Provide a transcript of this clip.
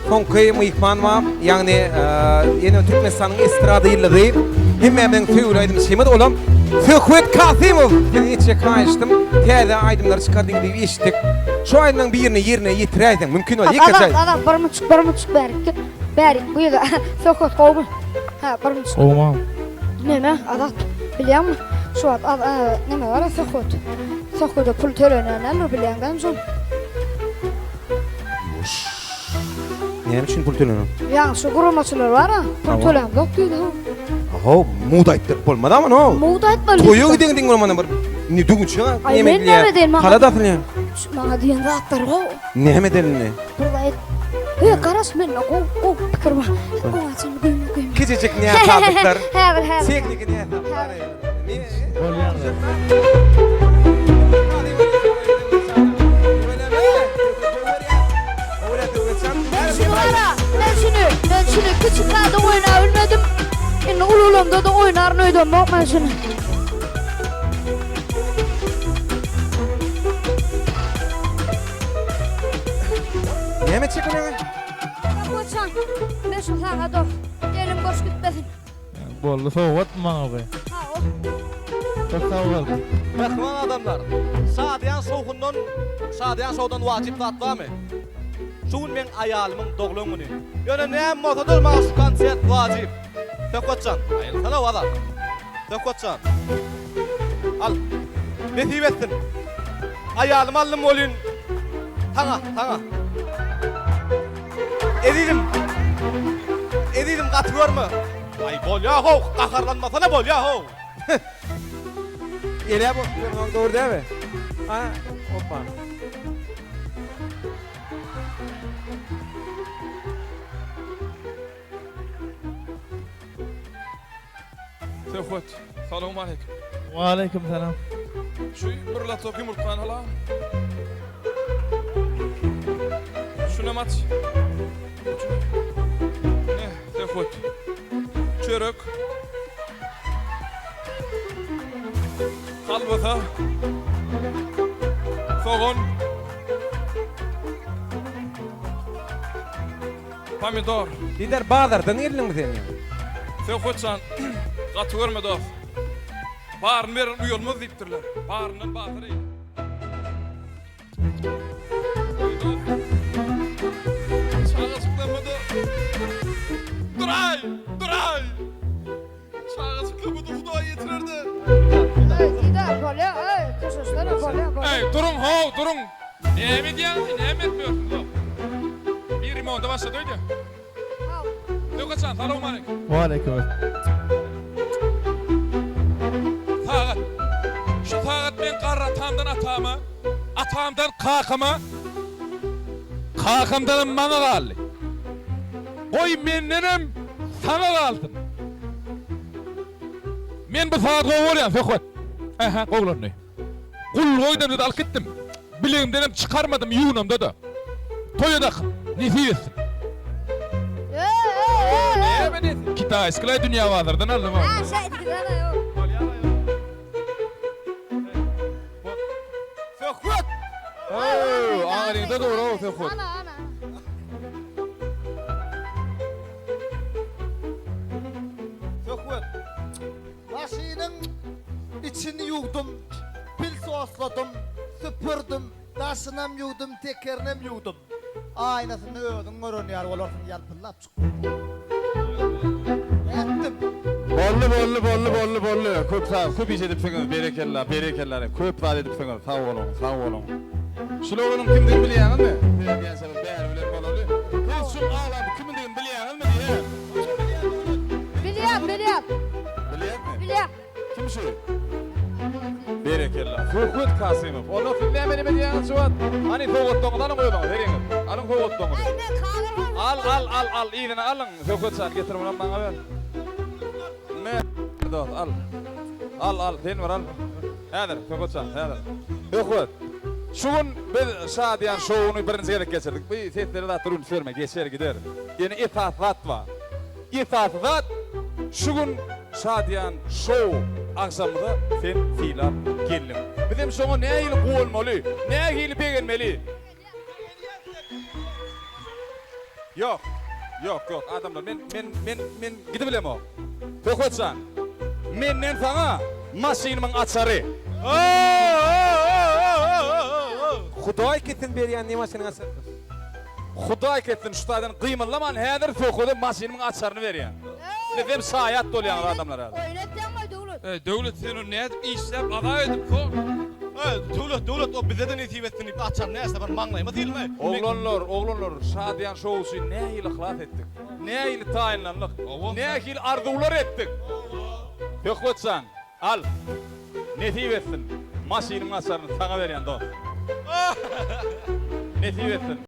Konky mıyıkman var. Yani yeni Türkmenistan'ın estrada yılladı. Hemmemin tüyülü aydım şeymedi oğlum. Fühvet Kasimov. İçe kaçtım. Teyze aydımları çıkardığın gibi işittik. Şu aydımın bir yerine yitireysen mümkün ol. Adam barmıçık berik. Bu yada Fühvet kovma. Ha barmıçık. Olmam. Neme adat biliyor musun? Şu ad neme var Fühvet. Fühvet'e pul törenenler biliyor musun? Ne için pul törenenler? Yani şu kurumaçılar var ha. Pul tören yok dedi. Aho, muğda ettik olmadı ama no. Muğda etmeli. Toyu gidin olmadı bir. Ne duğunç ya? Ay, men neme deyim, Kara da falan. Bana diyen rahatlar o. Ne medelini? Burada et. Karas men o pikir var. O açın koyma. Küçücük ne yaptıklar? Hevel. Seklik ne yaptıklar? Ben şunu küçüklerde oynayabilmedim. Şimdi ululumda da oynar neydim bak ben şunu. Ne mi çıkın ya? Koçan, ben şu sana dur. Gelin boş gitmesin. Bollu soğuk bana be. Ha o. Çok sağ ol. Bakman adamlar, sadiyan soğudan vacip zat var mı? Şuun men ayalımın doğluğunu. Yöne ne motodur ma şu konsert vacip. Tökotcan, ayıl sana o adam. Tökotcan. Al, nesip etsin. Ayalım aldım olun. Tana. Edilim katıyor mu? Ay bol yahu, kaharlanmasana bol yahu. Geliyor bu. Doğru değil mi? Ha, hoppa. Töhvet, salamu aleykum. Ve aleyküm selam. Şu bir latok yumurtkan hala. Şuna maç. Ne, Töhvet. Çörek. Kalbata. Soğan. Pomidor. Lider Bağdar'dan yerlin mi senin? Töhvetsan. Katı görmedi of. Bağırın verin uyulmaz deyiptirler. Bağırının batırı. Çağa çıklamadı. Duray! Çağa çıklamadı bu doğa yetirirdi. Gider böyle, kuşuşları böyle. Hey durun. Ne mi diyorsun? Ne mi etmiyorsun da? Bir rimonda başladı öyle. Yok açan, selamun aleyküm. Ve aleyküm. Saat. Şu saat ben karratamdan atamdan kakamdan bana kaldı. Koy mennenim sana kaldım. Men bu saat kovuyorum Fekhat. Kovulun ne? Kul koydum da alıp gittim. Bileğimden çıkarmadım yuğunumda da. Toyadak nefis. Ne beni? Kita eskilay dünya varlardan aldım abi. Fekhat. Ağrında doğru o Fekhat. Ana. Töhvet. Maşinin içini yudum, pil sosladım, süpürdüm, taşınam yudum, tekerinem yudum. Aynasını ödüm, görünüyor, olasın yalpıllap çıktı. Ettim. Bollu. Köp sağ, köp iş edip seni, berekeller. Köp vaat edip seni, sağ olun. Şuloğunun kimdiğini biliyorsun mi? Ben sana değer bilen bolalı. Kız şu ağlamı kimindiğini biliyorsun mi diye? Biliyorum. Biliyor mi? Kim şu? Berekeller. Fühvet Kasimov. Onu filmlemeni mi diyorsun şu an? Hani Fühvet'ten alın koyun, verin. Alın Fühvet'ten. Al, iyini alın. Fühvet çal, getir bunu bana ver. Ne? Al, den var al. Hadır, Fühvet çal, hadır. Fühvet. Şuun bir şadiyan şovunu birinci gerek geçirdik. Bu setleri de durun sürme, geçer gider. Yani itaat var. Şuun şadiyan şov akşamında sen fiilan gelin. Bizim şunu ne ile olmalı, ne ile beğenmeli. Yok. Yok yok adamlar men gidebilem o. Tökötsan. Menden sana maşinimın açarı. Hudaý ketin berýän näme senin asar? Hudaý kettin şutadan kıymallaman häzir tököde maşinimın açarını berýän. Nefem sayat dolýan adamlar hali. Oynatdan mı dowlat? Döwlet seni nädip işläp aga edip ko. Döwlet o bize de netip ettin ip açar näse bir maňlaýma diýilme. Oğlanlar, Şadiyan şowusy nähili hlat etdik. Nähili taýinlanlyk, nähili arzuwlar etdik. Tökötsan, al. Netip ettin. Maşinimın açarını sana berýän dost. Netip ettin.